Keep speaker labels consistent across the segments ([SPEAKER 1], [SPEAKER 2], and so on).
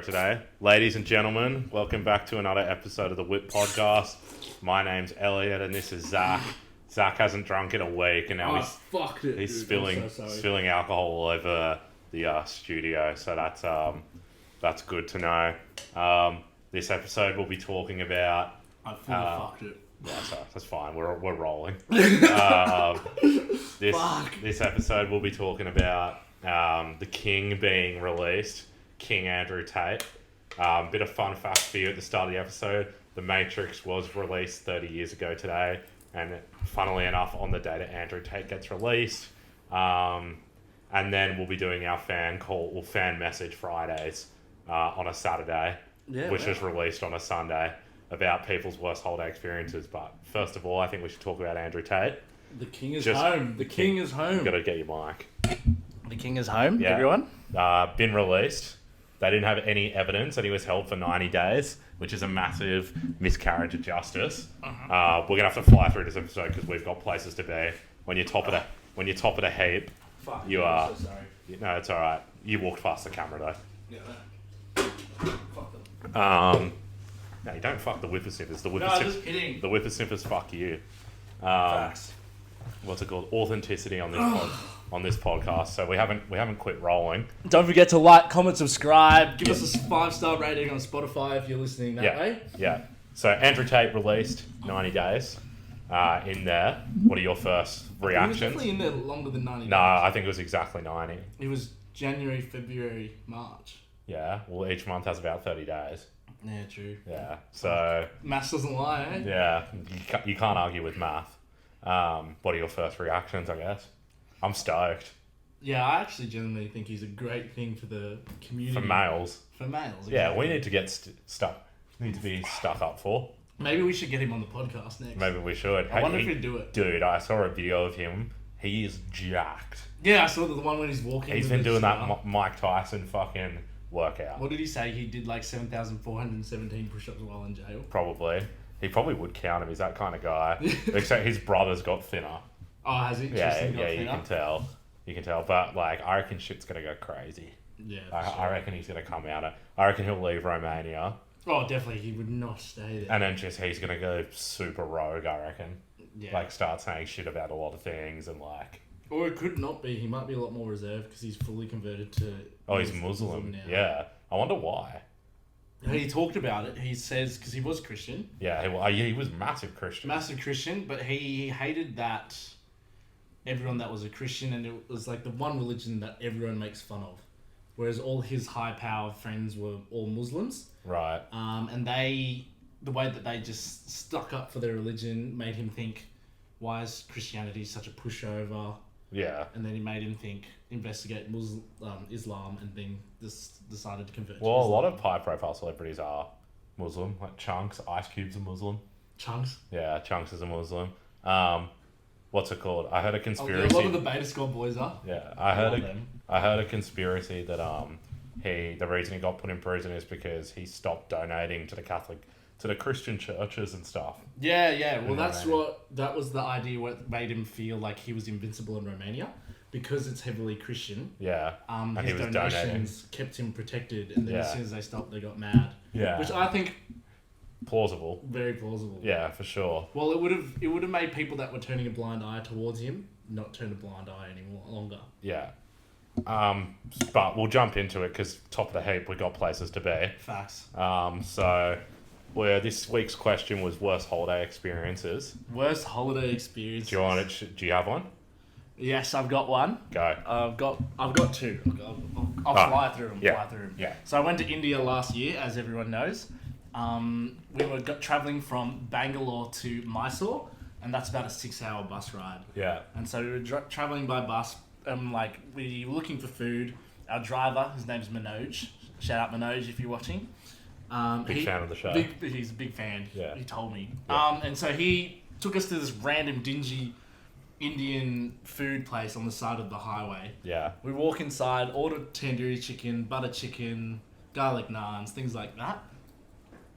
[SPEAKER 1] today. Ladies and gentlemen, welcome back to another episode of the Whip Podcast. My name's Elliot and this is Zach. Zach hasn't drunk in a week and now he's spilling alcohol all over the studio, so that's good to know. This episode we'll be talking about...
[SPEAKER 2] I fully fucked it.
[SPEAKER 1] Yeah, so that's fine. We're rolling. This episode we'll be talking about the King being released, King Andrew Tate. Bit of fun fact for you at the start of the episode: The Matrix was released 30 years ago today, and funnily enough, on the day that Andrew Tate gets released. And then we'll be doing our fan message Fridays on a Saturday, which was released on a Sunday, about people's worst holiday experiences. But first of all, I think we should talk about Andrew Tate.
[SPEAKER 2] The King is home. The King is home.
[SPEAKER 1] You've got to get your mic.
[SPEAKER 2] The King is home, everyone.
[SPEAKER 1] Been released. They didn't have any evidence that he was held for 90 days, which is a massive miscarriage of justice. We're going to have to fly through this episode because we've got places to be. When you're top of the heap, you are...
[SPEAKER 2] I'm so sorry.
[SPEAKER 1] No, it's all right. You walked past the camera, though.
[SPEAKER 2] Yeah. Fuck them.
[SPEAKER 1] No, you don't fuck the whippersnippers.
[SPEAKER 2] No, just kidding.
[SPEAKER 1] The whippersnippers fuck you.
[SPEAKER 2] Facts.
[SPEAKER 1] What's it called? Authenticity on this podcast. So we haven't quit rolling.
[SPEAKER 2] Don't forget to like, comment, subscribe. Give us a 5-star rating on Spotify if you're listening that way.
[SPEAKER 1] Yeah. So Andrew Tate released 90 days in there. What are your first reactions?
[SPEAKER 2] He was definitely in there longer than 90 days.
[SPEAKER 1] No, I think it was exactly 90.
[SPEAKER 2] It was January, February, March.
[SPEAKER 1] Yeah. Well, each month has about 30 days.
[SPEAKER 2] Yeah, true.
[SPEAKER 1] Yeah. So...
[SPEAKER 2] Maths doesn't lie, eh?
[SPEAKER 1] Yeah. You can't argue with math. What are your first reactions, I guess? I'm stoked.
[SPEAKER 2] Yeah, I actually genuinely think he's a great thing for the community.
[SPEAKER 1] For males.
[SPEAKER 2] Exactly.
[SPEAKER 1] Yeah, we need to get need to be stuck up for.
[SPEAKER 2] Maybe we should get him on the podcast next.
[SPEAKER 1] Maybe we should.
[SPEAKER 2] I wonder if he'd do it.
[SPEAKER 1] Dude, I saw a video of him. He is jacked.
[SPEAKER 2] Yeah, I saw the one when he's walking.
[SPEAKER 1] He's been doing that Mike Tyson fucking workout.
[SPEAKER 2] What did he say? He did like 7,417 push-ups while in jail.
[SPEAKER 1] Probably. He probably would count him. He's that kind of guy. Except his brother's got thinner.
[SPEAKER 2] Oh, has he?
[SPEAKER 1] Yeah, you can tell. You can tell. But, like, I reckon shit's going to go crazy.
[SPEAKER 2] Yeah,
[SPEAKER 1] I reckon he's going to come out. I reckon he'll leave Romania.
[SPEAKER 2] Oh, definitely. He would not stay there.
[SPEAKER 1] And then he's going to go super rogue, I reckon.
[SPEAKER 2] Yeah.
[SPEAKER 1] Like, start saying shit about a lot of things and, like...
[SPEAKER 2] Or it could not be. He might be a lot more reserved because he's fully converted to...
[SPEAKER 1] Oh, he's Muslim now. Yeah. I wonder why.
[SPEAKER 2] He talked about it. He says, because he was Christian.
[SPEAKER 1] Yeah, he was massive Christian.
[SPEAKER 2] Massive Christian, but he hated that everyone that was a Christian, and it was like the one religion that everyone makes fun of. Whereas all his high-power friends were all Muslims.
[SPEAKER 1] Right.
[SPEAKER 2] And the way that they just stuck up for their religion made him think, why is Christianity such a pushover?
[SPEAKER 1] Yeah.
[SPEAKER 2] And then he made him investigate Islam, and then decided to convert to
[SPEAKER 1] Well,
[SPEAKER 2] Islam.
[SPEAKER 1] a lot of high-profile celebrities are Muslim. Like Chunks, Ice Cube's a Muslim.
[SPEAKER 2] Chunks?
[SPEAKER 1] Yeah, Chunks is a Muslim. What's it called? I heard a conspiracy.
[SPEAKER 2] A lot of the Beta Squad boys are.
[SPEAKER 1] Yeah, I heard a conspiracy that the reason he got put in prison is because he stopped donating to the Christian churches and stuff.
[SPEAKER 2] Yeah. Well, that was the idea. What made him feel like he was invincible in Romania, because it's heavily Christian.
[SPEAKER 1] Yeah.
[SPEAKER 2] And
[SPEAKER 1] his
[SPEAKER 2] donations kept him protected, and then as soon as they stopped, they got mad.
[SPEAKER 1] Yeah.
[SPEAKER 2] Which I think
[SPEAKER 1] plausible.
[SPEAKER 2] Very plausible.
[SPEAKER 1] Yeah, for sure.
[SPEAKER 2] Well, it would have made people that were turning a blind eye towards him not turn a blind eye any longer.
[SPEAKER 1] Yeah. But we'll jump into it because top of the heap, we got places to be.
[SPEAKER 2] Facts.
[SPEAKER 1] So where this week's question was worst holiday experiences.
[SPEAKER 2] Worst holiday experiences.
[SPEAKER 1] Do you have one?
[SPEAKER 2] Yes, I've got one.
[SPEAKER 1] Go.
[SPEAKER 2] I've got two. I'll fly through them.
[SPEAKER 1] Yeah.
[SPEAKER 2] So I went to India last year, as everyone knows. We were traveling from Bangalore to Mysore, and that's about a 6-hour bus ride.
[SPEAKER 1] Yeah.
[SPEAKER 2] And so we were traveling by bus. We were looking for food. Our driver, his name's Manoj. Shout out Manoj if you're watching.
[SPEAKER 1] Big fan of the show.
[SPEAKER 2] He's a big fan.
[SPEAKER 1] Yeah.
[SPEAKER 2] He told me.
[SPEAKER 1] Yeah.
[SPEAKER 2] And so he took us to this random dingy Indian food place on the side of the highway.
[SPEAKER 1] Yeah.
[SPEAKER 2] We walk inside, order tandoori chicken, butter chicken, garlic naans, things like that.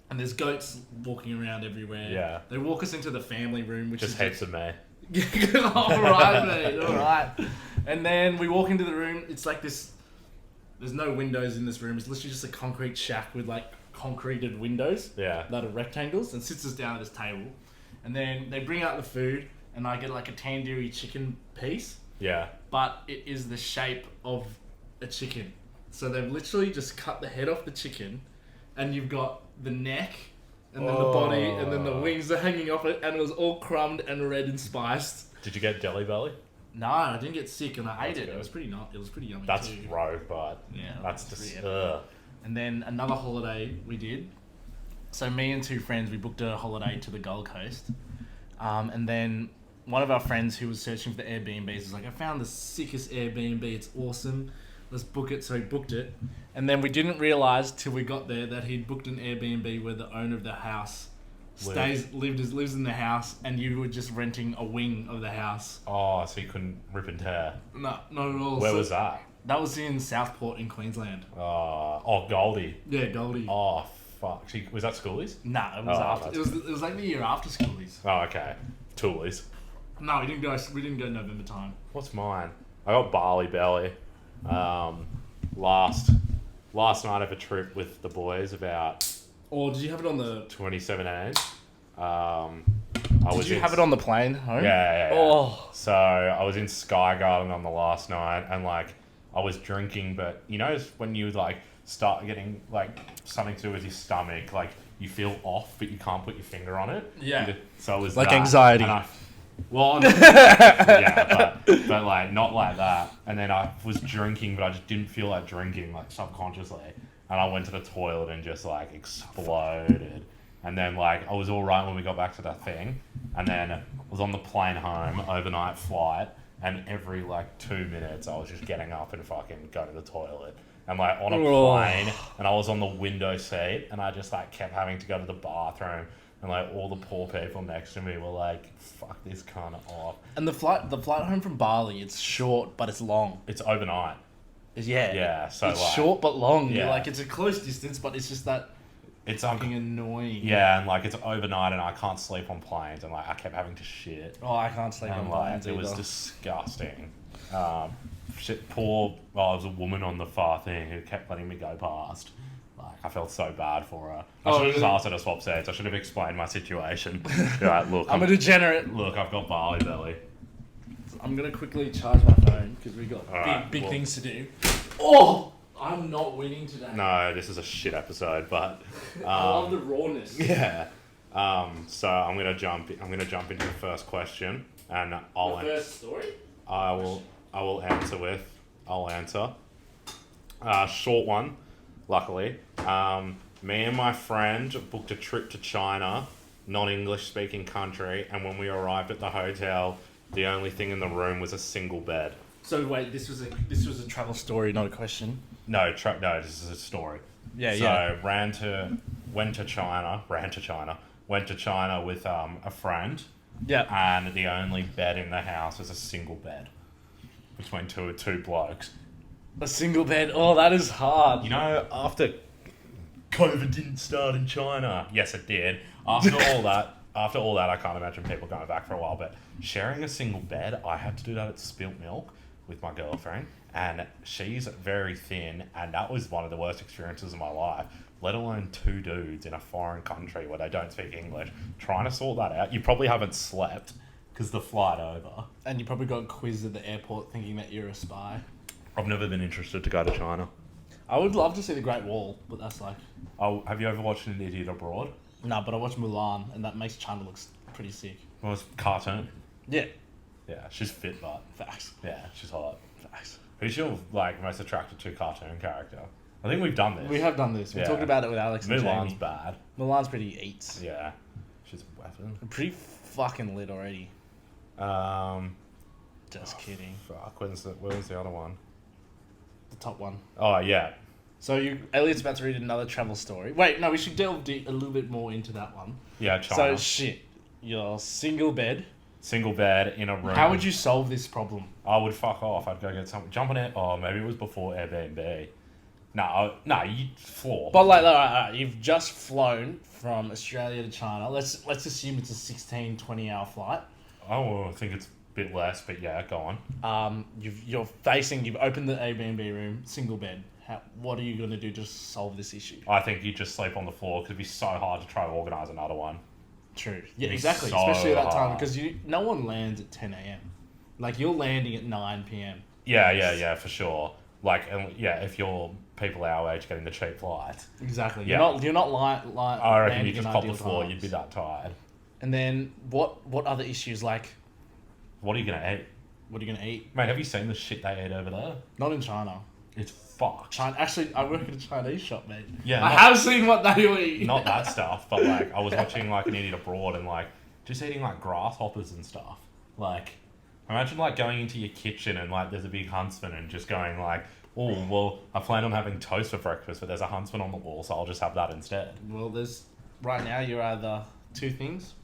[SPEAKER 2] And there's goats walking around everywhere.
[SPEAKER 1] Yeah.
[SPEAKER 2] They walk us into the family room, which
[SPEAKER 1] just heaps of me.
[SPEAKER 2] All right, mate. All right. And then we walk into the room. It's like this there's no windows in this room. It's literally just a concrete shack with like concreted windows.
[SPEAKER 1] Yeah.
[SPEAKER 2] That are rectangles, and sits us down at this table, and then they bring out the food, and I get like a tandoori chicken piece.
[SPEAKER 1] Yeah.
[SPEAKER 2] But it is the shape of a chicken. So they've literally just cut the head off the chicken, and you've got the neck, and then the body, and then the wings are hanging off it, and it was all crumbed and red and spiced.
[SPEAKER 1] Did you get Jelly Belly?
[SPEAKER 2] No, I didn't get sick, and I ate it.
[SPEAKER 1] good.
[SPEAKER 2] It was pretty It was pretty yummy
[SPEAKER 1] That's
[SPEAKER 2] too.
[SPEAKER 1] rogue, but
[SPEAKER 2] Yeah,
[SPEAKER 1] that's
[SPEAKER 2] pretty
[SPEAKER 1] just.
[SPEAKER 2] epic. And then another holiday we did. So me and two friends, we booked a holiday to the Gold Coast, and then one of our friends who was searching for the Airbnbs was like, I found the sickest Airbnb, it's awesome, let's book it. So he booked it, and then we didn't realise till we got there that he'd booked an Airbnb where the owner of the house lives in the house, and you were just renting a wing of the house.
[SPEAKER 1] Oh, so you couldn't rip and tear.
[SPEAKER 2] No, not at all.
[SPEAKER 1] Where was that?
[SPEAKER 2] That was in Southport in Queensland.
[SPEAKER 1] Goldie.
[SPEAKER 2] Yeah, Goldie.
[SPEAKER 1] Oh, fuck. Was that Schoolies?
[SPEAKER 2] Nah, it was after.
[SPEAKER 1] that's-
[SPEAKER 2] It was like the year after Schoolies.
[SPEAKER 1] Oh, okay. Toolies.
[SPEAKER 2] No, we didn't go. We didn't go November time.
[SPEAKER 1] What's mine? I got Barley Belly. Last night of a trip with the boys about
[SPEAKER 2] Or did you have it on the?
[SPEAKER 1] 2017.
[SPEAKER 2] Did you have it on the plane home?
[SPEAKER 1] Yeah.
[SPEAKER 2] Oh.
[SPEAKER 1] So I was in Sky Garden on the last night, and like I was drinking, but you know when you like start getting like something to do with your stomach, like you feel off, but you can't put your finger on it.
[SPEAKER 2] Yeah.
[SPEAKER 1] So it was
[SPEAKER 2] Like
[SPEAKER 1] that,
[SPEAKER 2] anxiety.
[SPEAKER 1] and yeah, but like not like that. And then I was drinking, but I just didn't feel like drinking, like subconsciously. And I went to the toilet and just like exploded. And then like I was all right when we got back to that thing. And then I was on the plane home, overnight flight, and every like 2 minutes I was just getting up and fucking going to the toilet. And like on a plane, and I was on the window seat, and I just like kept having to go to the bathroom. And like all the poor people next to me were like, "Fuck this kind of off."
[SPEAKER 2] And the flight home from Bali, it's short but it's long.
[SPEAKER 1] It's overnight. Yeah, so
[SPEAKER 2] it's
[SPEAKER 1] like,
[SPEAKER 2] short but long.
[SPEAKER 1] Yeah.
[SPEAKER 2] Like it's a close distance, but it's just that
[SPEAKER 1] it's
[SPEAKER 2] fucking annoying.
[SPEAKER 1] Yeah, and like it's overnight, and I can't sleep on planes, and like I kept having to shit.
[SPEAKER 2] Oh, I can't sleep on
[SPEAKER 1] And
[SPEAKER 2] planes
[SPEAKER 1] like it was
[SPEAKER 2] either.
[SPEAKER 1] disgusting. Shit, poor. Well, there was a woman on the far thing who kept letting me go past. Like I felt so bad for her. I should have just asked her to swap seats. I should have explained my situation. Be like, look,
[SPEAKER 2] I'm a degenerate.
[SPEAKER 1] Look, I've got Barley Belly.
[SPEAKER 2] I'm gonna quickly charge my phone because we got
[SPEAKER 1] Alright,
[SPEAKER 2] big
[SPEAKER 1] well-
[SPEAKER 2] things to do. Oh, I'm not winning today.
[SPEAKER 1] No, this is a shit episode, but
[SPEAKER 2] I love the rawness.
[SPEAKER 1] yeah. So I'm gonna jump into the first question, and
[SPEAKER 2] The first story.
[SPEAKER 1] I'll answer. Short one, luckily. Me and my friend booked a trip to China, non-English speaking country, and when we arrived at the hotel, the only thing in the room was a single bed.
[SPEAKER 2] So wait, this was a travel story, not a question.
[SPEAKER 1] No, this is a story.
[SPEAKER 2] Yeah,
[SPEAKER 1] Went to China with a friend.
[SPEAKER 2] Yeah.
[SPEAKER 1] And the only bed in the house was a single bed between two blokes.
[SPEAKER 2] A single bed. Oh, that is hard.
[SPEAKER 1] You know, after COVID didn't start in China. Yes, it did. After all that, I can't imagine people going back for a while. But sharing a single bed, I had to do that at Spilt Milk with my girlfriend, and she's very thin, and that was one of the worst experiences of my life. Let alone two dudes in a foreign country where they don't speak English. Trying to sort that out. You probably haven't slept because the flight over.
[SPEAKER 2] And you probably got quizzed at the airport thinking that you're a spy.
[SPEAKER 1] I've never been interested to go to China.
[SPEAKER 2] I would love to see the Great Wall, but that's like...
[SPEAKER 1] Oh, have you ever watched An Idiot Abroad?
[SPEAKER 2] No, but I watched Mulan, and that makes China look pretty sick.
[SPEAKER 1] Well, it's a cartoon.
[SPEAKER 2] Yeah.
[SPEAKER 1] Yeah, she's fit, but
[SPEAKER 2] Facts.
[SPEAKER 1] yeah, she's hot.
[SPEAKER 2] Facts.
[SPEAKER 1] Who's your like most attracted to cartoon character? I think we've done this.
[SPEAKER 2] We have done this. We
[SPEAKER 1] Yeah.
[SPEAKER 2] talked about it with Alex and
[SPEAKER 1] Mulan's
[SPEAKER 2] Jamie.
[SPEAKER 1] bad.
[SPEAKER 2] Mulan's pretty eats.
[SPEAKER 1] Yeah, she's a weapon.
[SPEAKER 2] Pretty fucking lit already. Just kidding.
[SPEAKER 1] Fuck, where's the other one?
[SPEAKER 2] The top one.
[SPEAKER 1] Oh yeah,
[SPEAKER 2] Elliot's about to read another travel story. Wait, no, we should delve a little bit more into that one.
[SPEAKER 1] yeah, China.
[SPEAKER 2] So, shit. Your single bed.
[SPEAKER 1] Single bed in a room.
[SPEAKER 2] How would you solve this problem?
[SPEAKER 1] I would fuck off. I'd go get some. Jump on it. Oh, maybe it was before Airbnb. No, you floor.
[SPEAKER 2] But like, alright, you've just flown from Australia to China. Let's assume it's a 16, 20-hour flight.
[SPEAKER 1] I think it's a bit less, but yeah, go on.
[SPEAKER 2] You've opened the Airbnb room, single bed. What are you going to do to solve this issue?
[SPEAKER 1] I think you just sleep on the floor because it'd be so hard to try to organise another one.
[SPEAKER 2] True. Yeah,
[SPEAKER 1] It'd be
[SPEAKER 2] exactly.
[SPEAKER 1] so
[SPEAKER 2] Especially at that time
[SPEAKER 1] hard.
[SPEAKER 2] because no one lands at 10 a.m. Like you're landing at 9 p.m.
[SPEAKER 1] Yeah, for sure. Like, and if you're people our age getting the cheap flights,
[SPEAKER 2] Exactly.
[SPEAKER 1] Yeah.
[SPEAKER 2] You're not
[SPEAKER 1] I reckon
[SPEAKER 2] landing
[SPEAKER 1] you just
[SPEAKER 2] in
[SPEAKER 1] pop the
[SPEAKER 2] ideal
[SPEAKER 1] floor,
[SPEAKER 2] times.
[SPEAKER 1] you'd be that tired.
[SPEAKER 2] And then what other issues like
[SPEAKER 1] What are you gonna eat?
[SPEAKER 2] what are you gonna eat?
[SPEAKER 1] Mate, have you seen the shit they eat over there?
[SPEAKER 2] Not in China.
[SPEAKER 1] It's fucked.
[SPEAKER 2] Actually, I work at a Chinese shop, mate.
[SPEAKER 1] Yeah,
[SPEAKER 2] I have seen what they eat.
[SPEAKER 1] Not that stuff, but like I was watching like an idiot abroad and like just eating like grasshoppers and stuff. Like, imagine like going into your kitchen and like there's a big huntsman and just going like, oh well, I plan on having toast for breakfast, but there's a huntsman on the wall, so I'll just have that instead.
[SPEAKER 2] Well, right now you're either two things,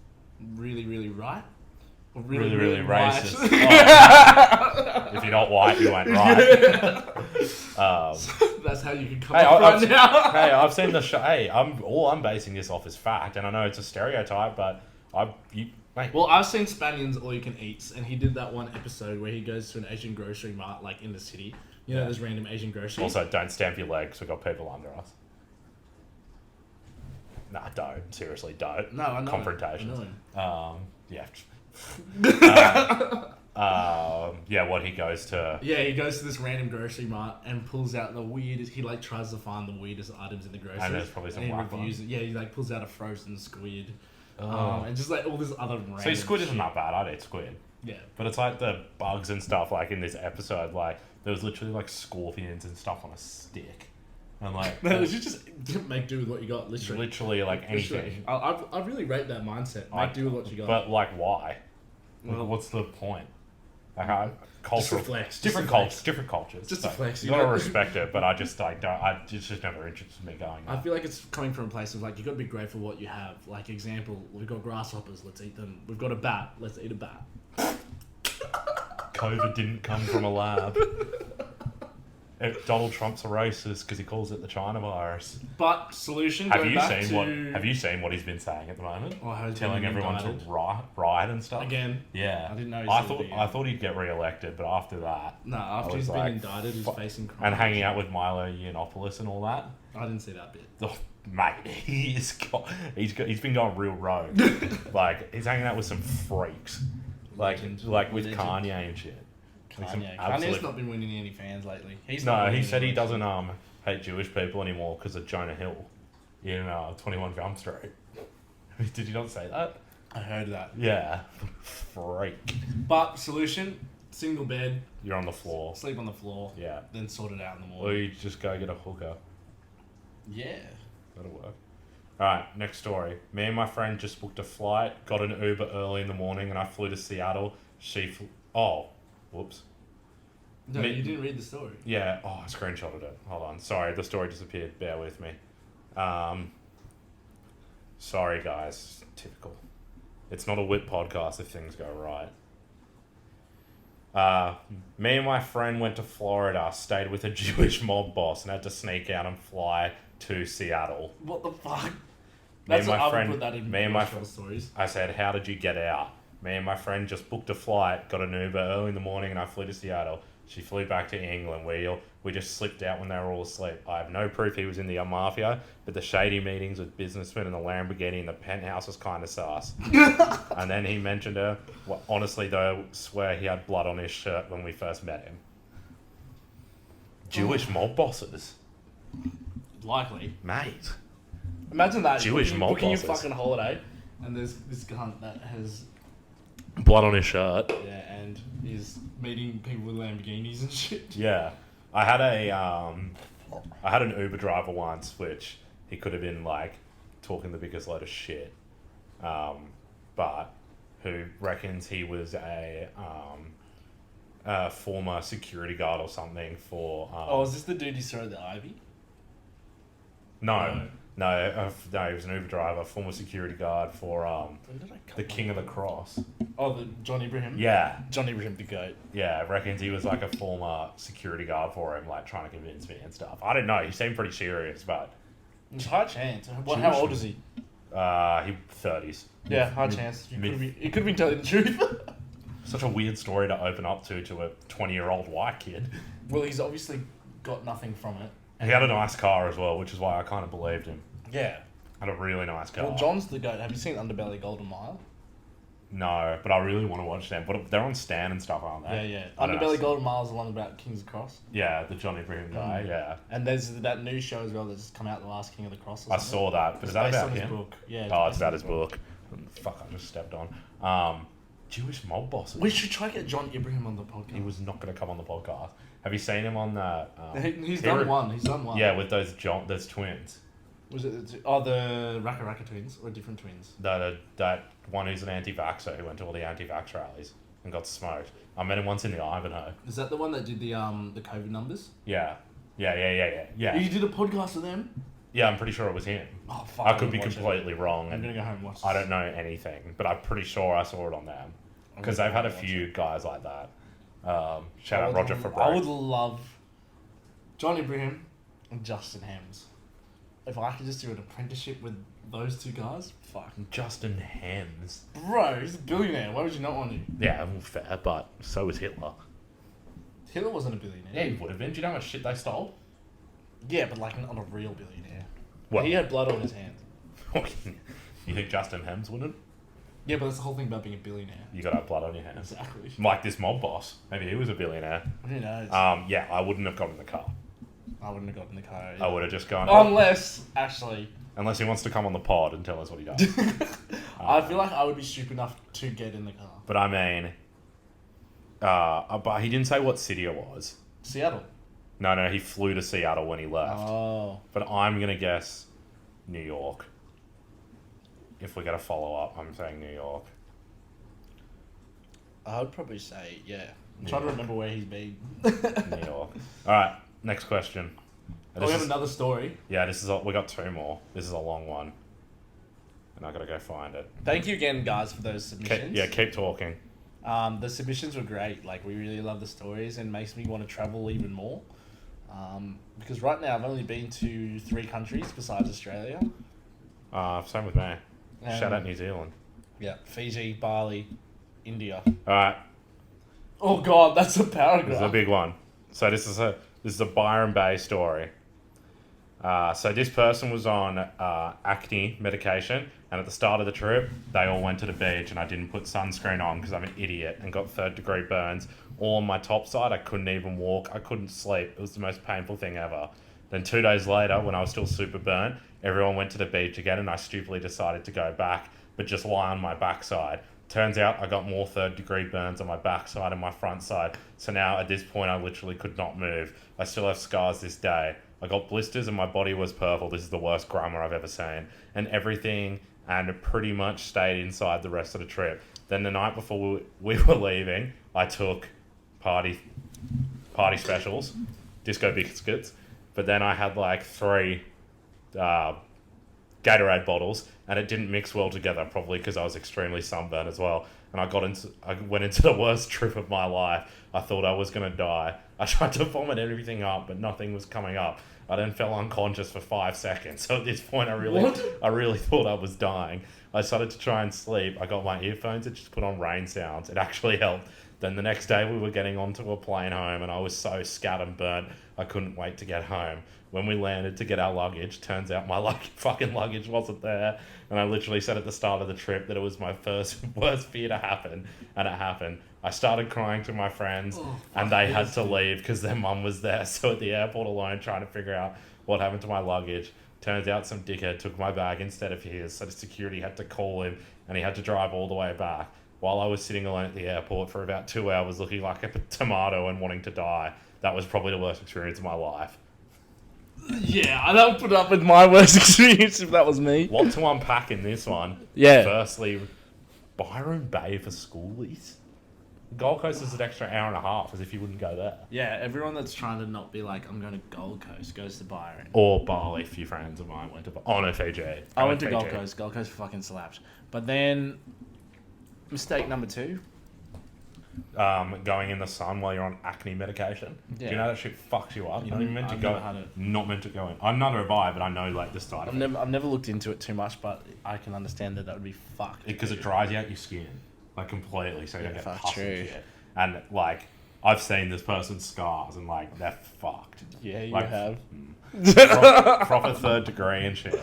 [SPEAKER 2] really, really right, or really,
[SPEAKER 1] Really
[SPEAKER 2] right.
[SPEAKER 1] racist. Oh. If you're not white, you ain't right.
[SPEAKER 2] That's how you can come
[SPEAKER 1] Hey,
[SPEAKER 2] up right
[SPEAKER 1] I've,
[SPEAKER 2] now.
[SPEAKER 1] hey, I've seen the show. Hey, I'm basing this off is fact, and I know it's a stereotype, but mate.
[SPEAKER 2] Well, I've seen Spanions All You Can Eats, and he did that one episode where he goes to an Asian grocery mart, like in the city. You know,
[SPEAKER 1] Yeah.
[SPEAKER 2] there's random Asian groceries.
[SPEAKER 1] Also, don't stamp your legs. We've got people under us. Nah, don't. Seriously, don't.
[SPEAKER 2] No, I know.
[SPEAKER 1] Confrontations.
[SPEAKER 2] I know.
[SPEAKER 1] Yeah. What he goes to.
[SPEAKER 2] Yeah, he goes to this random grocery mart and pulls out the weirdest. He like tries to find the weirdest items in the grocery.
[SPEAKER 1] And there's probably some
[SPEAKER 2] and he
[SPEAKER 1] whack
[SPEAKER 2] reviews
[SPEAKER 1] ones.
[SPEAKER 2] it. Yeah, he like pulls out a frozen squid,
[SPEAKER 1] Oh.
[SPEAKER 2] and just like all this other random.
[SPEAKER 1] See, squid
[SPEAKER 2] shit.
[SPEAKER 1] isn't that bad. I'd eat squid.
[SPEAKER 2] Yeah.
[SPEAKER 1] But it's like the bugs and stuff, like in this episode, like there was literally like scorpions and stuff on a stick. And like
[SPEAKER 2] No, you just make do with what you got, literally.
[SPEAKER 1] literally like anything.
[SPEAKER 2] I really rate that mindset. Make do with what you got.
[SPEAKER 1] But like why? Like,
[SPEAKER 2] Well-
[SPEAKER 1] what's the point? Like cultural
[SPEAKER 2] flex,
[SPEAKER 1] different
[SPEAKER 2] just a flex.
[SPEAKER 1] cultures, different cultures.
[SPEAKER 2] Just a
[SPEAKER 1] So,
[SPEAKER 2] flex,
[SPEAKER 1] You
[SPEAKER 2] you
[SPEAKER 1] gotta
[SPEAKER 2] know?
[SPEAKER 1] respect it, but I just like don't. It's just never interested me going.
[SPEAKER 2] I feel like it's coming from a place of like you got to be grateful for what you have. Like example, we've got grasshoppers, let's eat them. We've got a bat, let's eat a bat.
[SPEAKER 1] COVID didn't come from a lab. Donald Trump's a racist because he calls it the China virus.
[SPEAKER 2] But solution.
[SPEAKER 1] Have
[SPEAKER 2] going
[SPEAKER 1] you
[SPEAKER 2] back
[SPEAKER 1] seen
[SPEAKER 2] to...
[SPEAKER 1] what? Have you seen what he's been saying at the moment?
[SPEAKER 2] Oh, how he's
[SPEAKER 1] Telling
[SPEAKER 2] been
[SPEAKER 1] everyone
[SPEAKER 2] indicted.
[SPEAKER 1] to riot and stuff.
[SPEAKER 2] Again.
[SPEAKER 1] Yeah,
[SPEAKER 2] I didn't know he
[SPEAKER 1] I
[SPEAKER 2] said
[SPEAKER 1] thought
[SPEAKER 2] it again.
[SPEAKER 1] I thought he'd get re-elected, but after that,
[SPEAKER 2] No,
[SPEAKER 1] I
[SPEAKER 2] after
[SPEAKER 1] was
[SPEAKER 2] he's been
[SPEAKER 1] like,
[SPEAKER 2] indicted, he's facing crime.
[SPEAKER 1] and hanging out with Milo Yiannopoulos and all that.
[SPEAKER 2] I didn't see that bit.
[SPEAKER 1] Oh, mate, he's been going real rogue. Like he's hanging out with some freaks, like with
[SPEAKER 2] Legend.
[SPEAKER 1] Kanye and shit. Like some
[SPEAKER 2] Kanye.
[SPEAKER 1] absolute-
[SPEAKER 2] Kanye's not been winning any fans lately.
[SPEAKER 1] No, he said he doesn't hate Jewish people anymore because of Jonah Hill in 21 Jump Street. Did you not say that?
[SPEAKER 2] I heard that.
[SPEAKER 1] Yeah, freak.
[SPEAKER 2] But solution: single bed,
[SPEAKER 1] You're on the floor.
[SPEAKER 2] sleep on the floor.
[SPEAKER 1] Yeah.
[SPEAKER 2] Then sort it out in the
[SPEAKER 1] Or
[SPEAKER 2] morning.
[SPEAKER 1] you just go get a hooker.
[SPEAKER 2] Yeah.
[SPEAKER 1] That'll work. Alright, next story. Me and my friend just booked a flight, got an Uber early in the morning, and I flew to Seattle. Whoops.
[SPEAKER 2] No,
[SPEAKER 1] Me-
[SPEAKER 2] you didn't read the story.
[SPEAKER 1] Yeah, I screenshotted it. Hold on. Sorry, the story disappeared. Bear with me. Sorry, guys. Typical. It's not a whip podcast if things go right. Me and my friend went to Florida, stayed with a Jewish mob boss, and had to sneak out and fly to Seattle.
[SPEAKER 2] What the fuck?
[SPEAKER 1] Me
[SPEAKER 2] That's
[SPEAKER 1] and
[SPEAKER 2] what
[SPEAKER 1] my
[SPEAKER 2] I
[SPEAKER 1] friend-
[SPEAKER 2] would put that in
[SPEAKER 1] me and my
[SPEAKER 2] restaurant stories.
[SPEAKER 1] I said, how did you get out? Me and my friend just booked a flight, got an Uber early in the morning, and I flew to Seattle. She flew back to England, where we just slipped out when they were all asleep. I have no proof he was in the mafia, but the shady meetings with businessmen and the Lamborghini in the penthouse was kind of sus. And then he mentioned her. Well, honestly, though, swear he had blood on his shirt when we first met him. Jewish mob bosses,
[SPEAKER 2] Likely.
[SPEAKER 1] mate.
[SPEAKER 2] Imagine that.
[SPEAKER 1] Jewish mob
[SPEAKER 2] booking your
[SPEAKER 1] bosses.
[SPEAKER 2] fucking holiday, and there's this cunt that has
[SPEAKER 1] Blood on his shirt.
[SPEAKER 2] and is meeting people with Lamborghinis and shit.
[SPEAKER 1] Yeah, I had an Uber driver once, which he could have been like talking the biggest load of shit, but who reckons he was a former security guard or something for.
[SPEAKER 2] Is this the dude who started the Ivy?
[SPEAKER 1] No, he was an Uber driver, former security guard for
[SPEAKER 2] When did I come
[SPEAKER 1] the
[SPEAKER 2] up
[SPEAKER 1] King of the
[SPEAKER 2] with
[SPEAKER 1] Cross.
[SPEAKER 2] that? Oh, the John Ibrahim.
[SPEAKER 1] Yeah,
[SPEAKER 2] John Ibrahim the goat.
[SPEAKER 1] yeah, reckons he was like a former security guard for him, like trying to convince me and stuff. I don't know. He seemed pretty serious, but
[SPEAKER 2] It's high chance. How
[SPEAKER 1] Jewish.
[SPEAKER 2] old is he?
[SPEAKER 1] he 30s.
[SPEAKER 2] Yeah, high chance. He
[SPEAKER 1] mid-
[SPEAKER 2] could have been telling the truth.
[SPEAKER 1] Such a weird story to open up to a 20-year-old white kid.
[SPEAKER 2] Well, he's obviously got nothing from it.
[SPEAKER 1] He had a nice car as well, which is why I kind of believed him.
[SPEAKER 2] Yeah.
[SPEAKER 1] Had a really nice car.
[SPEAKER 2] Well, John's the goat. Have you seen Underbelly Golden Mile?
[SPEAKER 1] No, but I really want to watch them. But they're on Stan and stuff, aren't they?
[SPEAKER 2] Yeah.
[SPEAKER 1] I don't know.
[SPEAKER 2] Underbelly Golden Mile is the one about King's Cross.
[SPEAKER 1] Yeah, the Johnny Ibrahim guy, yeah.
[SPEAKER 2] And there's that new show as well that's just come out, The Last King of the Cross. Or
[SPEAKER 1] I
[SPEAKER 2] something.
[SPEAKER 1] saw that. But is that
[SPEAKER 2] Based
[SPEAKER 1] about
[SPEAKER 2] on his
[SPEAKER 1] him?
[SPEAKER 2] book. Yeah.
[SPEAKER 1] Oh, it's
[SPEAKER 2] based
[SPEAKER 1] about
[SPEAKER 2] on
[SPEAKER 1] his book. Fuck, I just stepped on. Jewish mob bosses.
[SPEAKER 2] We should try to get John Ibrahim on the podcast.
[SPEAKER 1] He was not going to come on the podcast. Have you seen him on that?
[SPEAKER 2] He's done one. He's done one.
[SPEAKER 1] Yeah, with those twins.
[SPEAKER 2] Was it the Raka Raka twins or different twins?
[SPEAKER 1] That one who's an anti-vaxxer who went to all the anti-vax rallies and got smoked. I met him once in the Ivanhoe.
[SPEAKER 2] Is that the one that did the COVID numbers?
[SPEAKER 1] Yeah.
[SPEAKER 2] You did a podcast with them?
[SPEAKER 1] Yeah, I'm pretty sure it was him.
[SPEAKER 2] Oh fuck!
[SPEAKER 1] I could be completely wrong.
[SPEAKER 2] I'm gonna go home and watch this.
[SPEAKER 1] I don't know anything, but I'm pretty sure I saw it on them because they've had a few guys like that. Shout out Roger for
[SPEAKER 2] I would love John Ibrahim and Justin Hems. If I could just do an apprenticeship with those two guys, fuck.
[SPEAKER 1] Justin Hems.
[SPEAKER 2] Bro, he's a billionaire. Why would you not want to?
[SPEAKER 1] Yeah, well, fair, but so was Hitler.
[SPEAKER 2] Hitler wasn't a billionaire.
[SPEAKER 1] Yeah, he would have been. Do you know how much shit they stole?
[SPEAKER 2] Yeah, but like not a real billionaire.
[SPEAKER 1] Well,
[SPEAKER 2] he had blood on his hands.
[SPEAKER 1] You think Justin Hems wouldn't?
[SPEAKER 2] Yeah, but that's the whole thing about being a billionaire.
[SPEAKER 1] You gotta have blood on your hands.
[SPEAKER 2] Exactly.
[SPEAKER 1] Like this mob boss. Maybe he was a billionaire.
[SPEAKER 2] Who knows?
[SPEAKER 1] Yeah, I wouldn't have got in the car.
[SPEAKER 2] I wouldn't have got in the car either.
[SPEAKER 1] I would have just gone...
[SPEAKER 2] Unless
[SPEAKER 1] he wants to come on the pod and tell us what he does.
[SPEAKER 2] I feel like I would be stupid enough to get in the car.
[SPEAKER 1] But I mean... but he didn't say what city it was.
[SPEAKER 2] Seattle.
[SPEAKER 1] No, he flew to Seattle when he left.
[SPEAKER 2] Oh.
[SPEAKER 1] But I'm going to guess New York. If we get a follow-up, I'm saying New York.
[SPEAKER 2] I would probably say, yeah. I'm trying to remember where he's been.
[SPEAKER 1] New York. Alright, next question.
[SPEAKER 2] We have another story.
[SPEAKER 1] Yeah, we got two more. This is a long one. And I gotta go find it.
[SPEAKER 2] Thank you again, guys, for those submissions.
[SPEAKER 1] Keep talking.
[SPEAKER 2] The submissions were great. Like, we really love the stories and makes me want to travel even more. Because right now I've only been to 3 countries besides Australia.
[SPEAKER 1] Same with me. Shout out New Zealand.
[SPEAKER 2] Yeah, Fiji, Bali, India.
[SPEAKER 1] Alright.
[SPEAKER 2] Oh god, that's a paragraph.
[SPEAKER 1] This is a big one. So this is a Byron Bay story. So this person was on acne medication, and at the start of the trip, they all went to the beach, and I didn't put sunscreen on because I'm an idiot, and got 3rd-degree burns all on my top side. I couldn't even walk. I couldn't sleep. It was the most painful thing ever. Then 2 days later, when I was still super burnt, everyone went to the beach again, and I stupidly decided to go back, but just lie on my backside. Turns out I got more 3rd-degree burns on my backside and my front side. So now at this point, I literally could not move. I still have scars this day. I got blisters and my body was purple. This is the worst grammar I've ever seen. And everything, and pretty much stayed inside the rest of the trip. Then the night before we were leaving, I took party specials, disco biscuits. But then I had like 3 Gatorade bottles, and it didn't mix well together, probably because I was extremely sunburned as well. And I went into the worst trip of my life. I thought I was going to die. I tried to vomit everything up, but nothing was coming up. I then fell unconscious for 5 seconds. So at this point, I really thought I was dying. I started to try and sleep. I got my earphones and just put on rain sounds. It actually helped. Then the next day we were getting onto a plane home, and I was so scattered and burnt, I couldn't wait to get home. When we landed to get our luggage, turns out my fucking luggage wasn't there. And I literally said at the start of the trip that it was my worst fear to happen. And it happened. I started crying to my friends, and they had to leave because their mum was there. So at the airport alone, trying to figure out what happened to my luggage. Turns out some dickhead took my bag instead of his. So the security had to call him, and he had to drive all the way back. While I was sitting alone at the airport for about 2 hours looking like a tomato and wanting to die. That was probably the worst experience of my life.
[SPEAKER 2] Yeah, I don't put up with my worst experience if that was me.
[SPEAKER 1] What to unpack in this one?
[SPEAKER 2] Yeah.
[SPEAKER 1] Firstly, Byron Bay for schoolies? Gold Coast is an extra hour and a half, as if you wouldn't go there.
[SPEAKER 2] Yeah, everyone that's trying to not be like, I'm going to Gold Coast, goes to Byron.
[SPEAKER 1] Or Bali, a few friends of mine went to Bali. Oh, no, Fiji.
[SPEAKER 2] I went to Gold Coast. Gold Coast fucking slapped. But then, mistake number 2.
[SPEAKER 1] Going in the sun while you're on acne medication.
[SPEAKER 2] Yeah.
[SPEAKER 1] Do you know that shit fucks you up? You're not even meant to
[SPEAKER 2] I've
[SPEAKER 1] go.
[SPEAKER 2] never had it.
[SPEAKER 1] Not meant to go in. I'm not a buy, but I know like the side of it.
[SPEAKER 2] I've never looked into it too much, but I can understand that would be fucked.
[SPEAKER 1] Because it dries out your skin like completely, so you don't get pus and shit. And like I've seen this person's scars and like they're fucked.
[SPEAKER 2] Yeah, you
[SPEAKER 1] Like,
[SPEAKER 2] have.
[SPEAKER 1] Proper third degree and shit.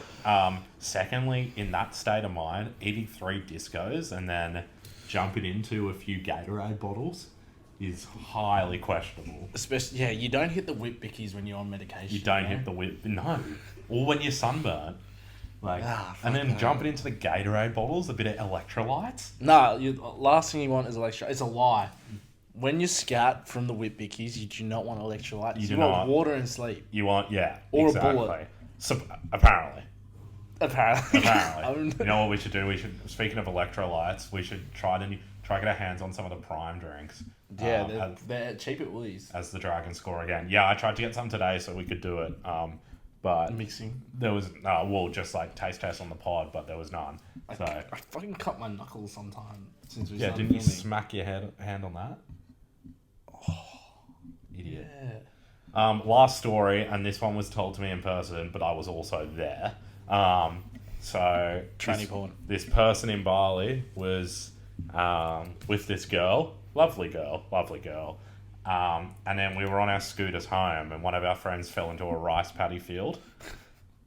[SPEAKER 1] Secondly, in that state of mind, eating 3 discos and then jumping into a few Gatorade bottles is highly questionable.
[SPEAKER 2] Especially, yeah, you don't hit the whip bickies when you're on medication.
[SPEAKER 1] You don't hit the whip, no. Or when you're sunburnt. Like, and then jumping into the Gatorade bottles, a bit of electrolytes.
[SPEAKER 2] No, last thing you want is electrolyte. It's a lie. When you scat from the whip bickies, you do not want electrolytes. You want
[SPEAKER 1] not.
[SPEAKER 2] water and sleep.
[SPEAKER 1] You want, yeah,
[SPEAKER 2] or
[SPEAKER 1] exactly.
[SPEAKER 2] a bullet.
[SPEAKER 1] So, apparently.
[SPEAKER 2] Apparently.
[SPEAKER 1] You know what we should do? We should, speaking of electrolytes, we should try to get our hands on some of the Prime drinks.
[SPEAKER 2] Yeah, they're cheap at Woolies.
[SPEAKER 1] As the Dragon score again. Yeah, I tried to get some today so we could do it. But
[SPEAKER 2] mixing.
[SPEAKER 1] There was just like taste test on the pod, but there was none. I
[SPEAKER 2] fucking cut my knuckles sometime since we
[SPEAKER 1] started
[SPEAKER 2] filming.
[SPEAKER 1] Didn't you smack your hand on that? Oh, idiot.
[SPEAKER 2] Yeah.
[SPEAKER 1] Last story, and this one was told to me in person, but I was also there.
[SPEAKER 2] Tranny porn.
[SPEAKER 1] This person in Bali was with this girl, lovely girl. And then we were on our scooters home, and one of our friends fell into a rice paddy field.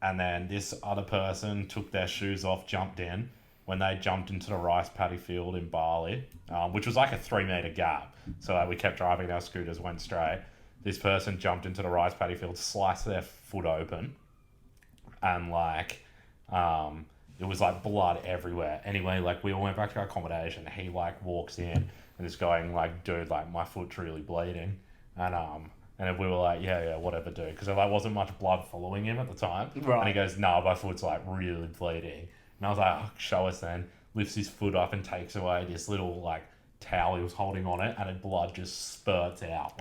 [SPEAKER 1] And then this other person took their shoes off, jumped in. When they jumped into the rice paddy field in Bali, which was like a 3-meter gap, so we kept driving, our scooters went straight. This person jumped into the rice paddy field, sliced their foot open, and like it was like blood everywhere. Anyway, like we all went back to our accommodation. He like walks in and is going like, dude, like my foot's really bleeding, and we were like, yeah, whatever, dude, because there like wasn't much blood following him at the time.
[SPEAKER 2] Right.
[SPEAKER 1] And he goes, no, my foot's like really bleeding. And I was like, oh, show us then. Lifts his foot up and takes away this little like towel he was holding on it, and the blood just spurts out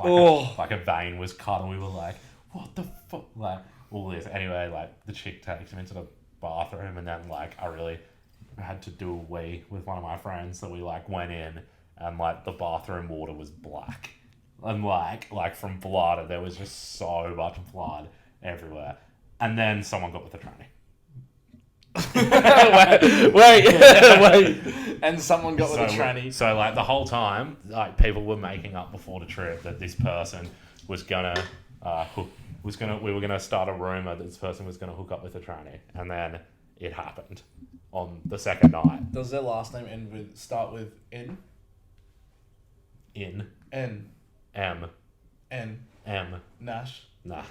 [SPEAKER 1] like a vein was cut, and we were like, what the fuck, like all this. Anyway, like the chick takes him into the bathroom, and then like I really had to do a wee with one of my friends, so we like went in, and like the bathroom water was black, and like from blood, and there was just so much blood everywhere. And then someone got with a tranny.
[SPEAKER 2] wait. And someone got with a tranny.
[SPEAKER 1] So like the whole time, like people were making up before the trip that this person was gonna we were gonna start a rumor that this person was gonna hook up with a tranny, and then it happened on the second night.
[SPEAKER 2] Does their last name start with N?
[SPEAKER 1] N.
[SPEAKER 2] N.
[SPEAKER 1] M.
[SPEAKER 2] N.
[SPEAKER 1] M.
[SPEAKER 2] Nash.
[SPEAKER 1] Nah.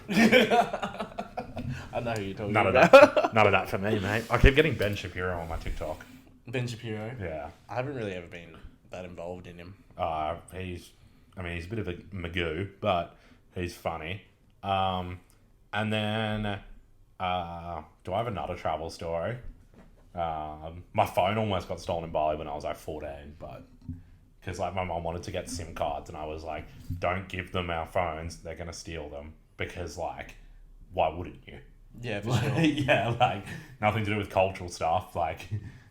[SPEAKER 2] I know who you're talking
[SPEAKER 1] None
[SPEAKER 2] about.
[SPEAKER 1] of that. None of that for me, mate. I keep getting Ben Shapiro on my TikTok.
[SPEAKER 2] Ben Shapiro?
[SPEAKER 1] Yeah.
[SPEAKER 2] I haven't really ever been that involved in him.
[SPEAKER 1] He's a bit of a magoo, but he's funny. And then, do I have another travel story? My phone almost got stolen in Bali when I was like 14, but because like my mom wanted to get SIM cards, and I was like, don't give them our phones, they're going to steal them, because like, why wouldn't you?
[SPEAKER 2] Yeah, for sure.
[SPEAKER 1] Yeah, like nothing to do with cultural stuff, like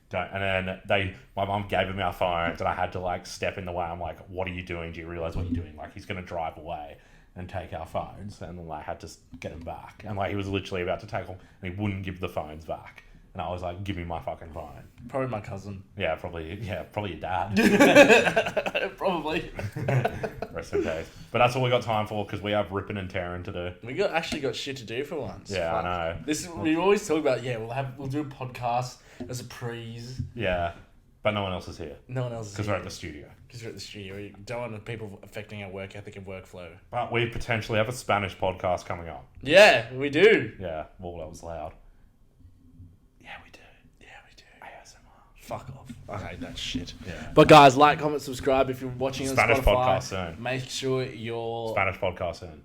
[SPEAKER 1] don't. And then my mom gave him our phones, and I had to like step in the way. I'm like, what are you doing? Do you realize what you're doing? Like, he's going to drive away and take our phones, and then like, I had to get him back, and like he was literally about to take them, and he wouldn't give the phones back. And I was like, give me my fucking phone.
[SPEAKER 2] Probably my cousin.
[SPEAKER 1] Yeah, probably your dad.
[SPEAKER 2] Probably.
[SPEAKER 1] Rest in peace. But that's all we got time for, because we have ripping and tearing to do.
[SPEAKER 2] We actually got shit to do for once.
[SPEAKER 1] Yeah,
[SPEAKER 2] Fuck.
[SPEAKER 1] I know.
[SPEAKER 2] We always talk about, we'll do a podcast as a prees.
[SPEAKER 1] Yeah, but no one else is here.
[SPEAKER 2] No one else is here.
[SPEAKER 1] Because we're at the studio.
[SPEAKER 2] Because we're at the studio. We don't want people affecting our work ethic and workflow.
[SPEAKER 1] But we potentially have a Spanish podcast coming up.
[SPEAKER 2] Yeah, we do.
[SPEAKER 1] Yeah, well, that was loud.
[SPEAKER 2] Yeah, we do. Fuck off. I hate that shit.
[SPEAKER 1] Yeah.
[SPEAKER 2] But guys, like, comment, subscribe if you're watching on
[SPEAKER 1] Spanish
[SPEAKER 2] Spotify.
[SPEAKER 1] podcast soon.
[SPEAKER 2] Make sure you're
[SPEAKER 1] Spanish podcast soon.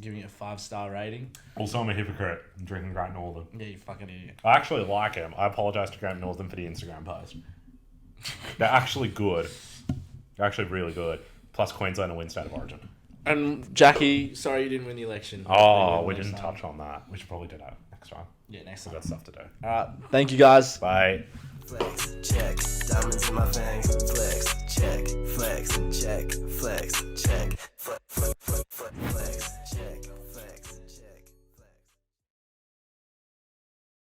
[SPEAKER 2] giving it a 5-star rating.
[SPEAKER 1] Also, I'm a hypocrite. I'm drinking Great Northern.
[SPEAKER 2] Yeah, you fucking idiot.
[SPEAKER 1] I actually like him. I apologise to Great Northern for the Instagram post. They're actually good. They're actually really good. Plus, Queensland will win State of Origin.
[SPEAKER 2] And Jackie, sorry you didn't win the election.
[SPEAKER 1] Oh, we didn't touch on that. We should probably do that next time.
[SPEAKER 2] Yeah, next
[SPEAKER 1] We've
[SPEAKER 2] time.
[SPEAKER 1] got stuff to do.
[SPEAKER 2] Alright, thank you guys.
[SPEAKER 1] Bye.
[SPEAKER 3] Flex, check, diamonds in my veins. Flex, check, flex, check, flex, check, flex.